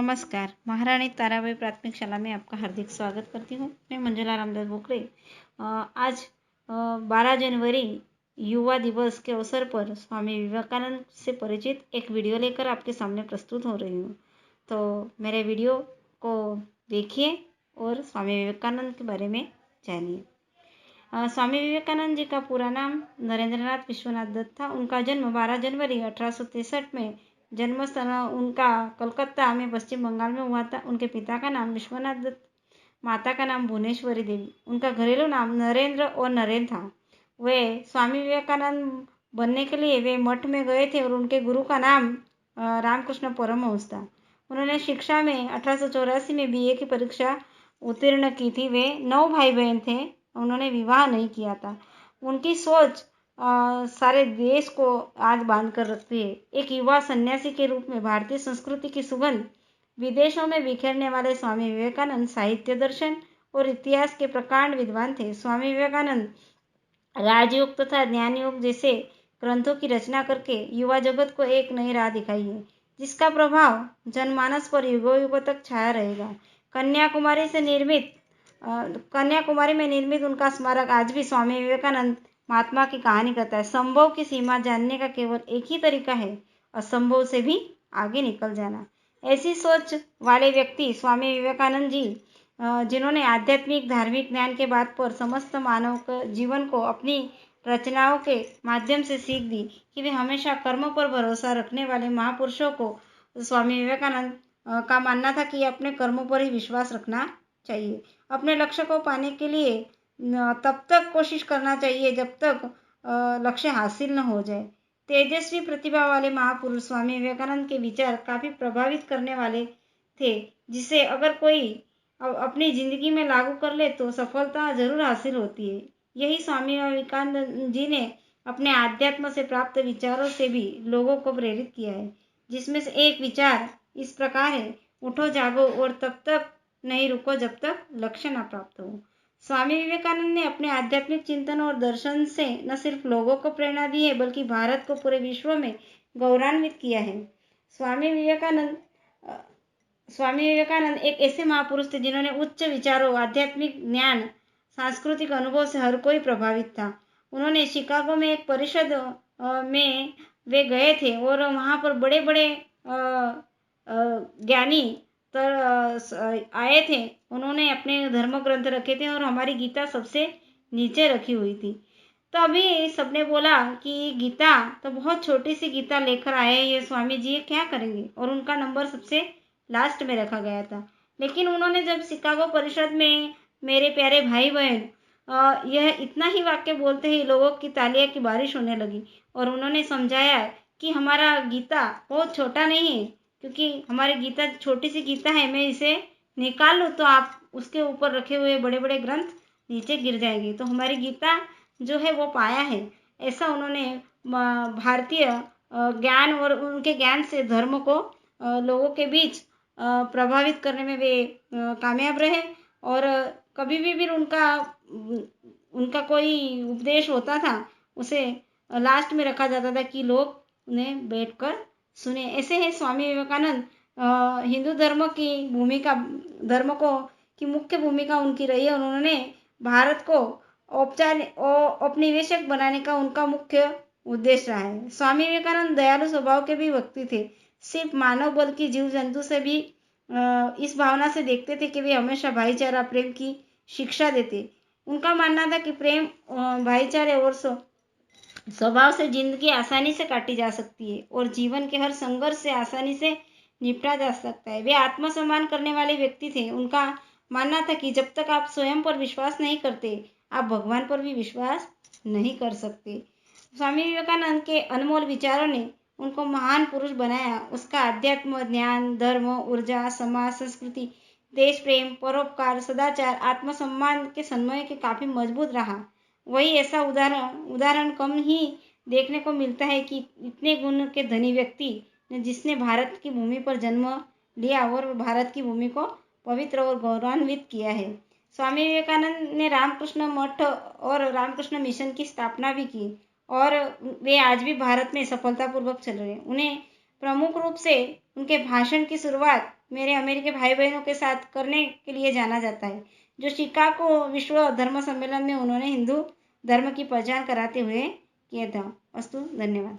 नमस्कार। महारानी ताराबाई प्राथमिक शाला में आपका हार्दिक स्वागत करती हूँ। मैं मंजुला रामदास बोकड़े। आज 12 जनवरी युवा दिवस के अवसर पर स्वामी विवेकानंद से परिचित एक वीडियो लेकर आपके सामने प्रस्तुत हो रही हूँ। तो मेरे वीडियो को देखिए और स्वामी विवेकानंद के बारे में जानिए। स्वामी विवेकानंद जी का पूरा नाम नरेंद्रनाथ विश्वनाथ दत्त था। उनका जन्म 12 जनवरी 1863 में जन्म स्थान उनका कलकत्ता में पश्चिम बंगाल में हुआ था। उनके पिता का नाम विश्वनाथ दत्त, माता का नाम भुवनेश्वरी देवी। उनका घरेलू नाम नरेंद्र और नरेन था। वे स्वामी विवेकानंद बनने के लिए वे मठ में गए थे और उनके गुरु का नाम रामकृष्ण परमहंस था। उन्होंने शिक्षा में 1884 में बीए की परीक्षा उत्तीर्ण की थी। वे 9 भाई बहन थे। उन्होंने विवाह नहीं किया था। उनकी सोच सारे देश को आज बांध कर रखती है। एक युवा सन्यासी के रूप में भारतीय संस्कृति की सुगंध विदेशों में बिखेरने वाले स्वामी विवेकानंद साहित्य, दर्शन और इतिहास के प्रकांड विद्वान थे। स्वामी विवेकानंद राजयोग तथा ज्ञान योग जैसे ग्रंथों की रचना करके युवा जगत को एक नई राह दिखाई है, जिसका प्रभाव जनमानस पर युगों युगों तक छाया रहेगा। कन्याकुमारी में निर्मित उनका स्मारक आज भी स्वामी विवेकानंद महात्मा की कहानी कहता है। संभव की सीमा जानने का केवल एक ही तरीका है, असंभव से भी आगे निकल जाना। ऐसी सोच वाले व्यक्ति स्वामी विवेकानंद जी, जिन्होंने आध्यात्मिक धार्मिक ज्ञान के बात पर समस्त मानव जीवन को अपनी रचनाओं के माध्यम से सीख दी कि वे हमेशा कर्म पर भरोसा रखने वाले महापुरुषों को स्वामी विवेकानंद का मानना था कि अपने कर्मों पर ही विश्वास रखना चाहिए। अपने लक्ष्य को पाने के लिए तब तक कोशिश करना चाहिए जब तक लक्ष्य हासिल न हो जाए। तेजस्वी प्रतिभा वाले महापुरुष स्वामी विवेकानंद के विचार काफ़ी प्रभावित करने वाले थे, जिसे अगर कोई अपनी ज़िंदगी में लागू कर ले तो सफलता जरूर हासिल होती है। यही स्वामी विवेकानंद जी ने अपने आध्यात्म से प्राप्त विचारों से भी लोगों को प्रेरित किया है, जिसमें से एक विचार इस प्रकार है: उठो जागो और तब तक नहीं रुको जब तक लक्ष्य न प्राप्त हो। स्वामी विवेकानंद ने अपने आध्यात्मिक चिंतन और दर्शन से न सिर्फ लोगों को प्रेरणा दी है, बल्कि भारत को पूरे विश्व में गौरवान्वित किया है। स्वामी विवेकानंद एक ऐसे महापुरुष थे जिन्होंने उच्च विचारों, आध्यात्मिक ज्ञान, सांस्कृतिक अनुभव से हर कोई प्रभावित था। उन्होंने शिकागो में एक परिषद में वे गए थे और वहाँ पर बड़े बड़े ज्ञानी आए थे। उन्होंने अपने धर्म ग्रंथ रखे थे और हमारी गीता सबसे नीचे रखी हुई थी। तो अभी सबने बोला कि गीता तो बहुत छोटी सी गीता लेकर आए हैं, ये स्वामी जी ये क्या करेंगे, और उनका नंबर सबसे लास्ट में रखा गया था। लेकिन उन्होंने जब शिकागो परिषद में मेरे प्यारे भाई बहन यह इतना ही वाक्य बोलते ही लोगों की तालियां की बारिश होने लगी और उन्होंने समझाया कि हमारा गीता बहुत छोटा नहीं है, क्योंकि हमारी गीता छोटी सी गीता है, मैं इसे निकाल लूँ तो आप उसके ऊपर रखे हुए बड़े बड़े ग्रंथ नीचे गिर जाएंगे। तो हमारी गीता जो है वो पाया है। ऐसा उन्होंने भारतीय ज्ञान और उनके ज्ञान से धर्म को लोगों के बीच प्रभावित करने में वे कामयाब रहे। और कभी भी उनका कोई उपदेश होता था उसे लास्ट में रखा जाता था कि लोग उन्हें बैठकर सुने। ऐसे है स्वामी विवेकानंद। हिंदू धर्म की मुख्य भूमिका उनकी रही है। उन्होंने भारत को औपनिवेशिक बनाने का उनका मुख्य उद्देश्य रहा है। स्वामी विवेकानंद दयालु स्वभाव के भी व्यक्ति थे। सिर्फ मानव बल्कि जीव जंतु से भी इस भावना से देखते थे कि वे हमेशा भाईचारा प्रेम की शिक्षा देते। उनका मानना था कि प्रेम, भाईचारे और स्वभाव से जिंदगी आसानी से काटी जा सकती है और जीवन के हर संघर्ष से आसानी से निपटा जा सकता है। वे आत्मसम्मान करने वाले व्यक्ति थे। उनका मानना था कि जब तक आप स्वयं पर विश्वास नहीं करते, आप भगवान पर भी विश्वास नहीं कर सकते। स्वामी विवेकानंद के अनमोल विचारों ने उनको महान पुरुष बनाया। उसका अध्यात्म, ज्ञान, धर्म, ऊर्जा, समाज, संस्कृति, देश प्रेम, परोपकार, सदाचार, आत्मसम्मान के समन्वय के काफी मजबूत रहा। वही ऐसा उदाहरण कम ही देखने को मिलता है कि इतने गुण के धनी व्यक्ति जिसने भारत की भूमि पर जन्म लिया और भारत की भूमि को पवित्र और गौरवान्वित किया है। स्वामी विवेकानंद ने रामकृष्ण मठ और रामकृष्ण मिशन की स्थापना भी की और वे आज भी भारत में सफलतापूर्वक चल रहे हैं। उन्हें प्रमुख रूप से उनके भाषण की शुरुआत मेरे अमेरिकी भाई बहनों के साथ करने के लिए जाना जाता है, जो शिकागो विश्व धर्म सम्मेलन में उन्होंने हिंदू धर्म की पहचान कराते हुए किया था। अस्तु, धन्यवाद।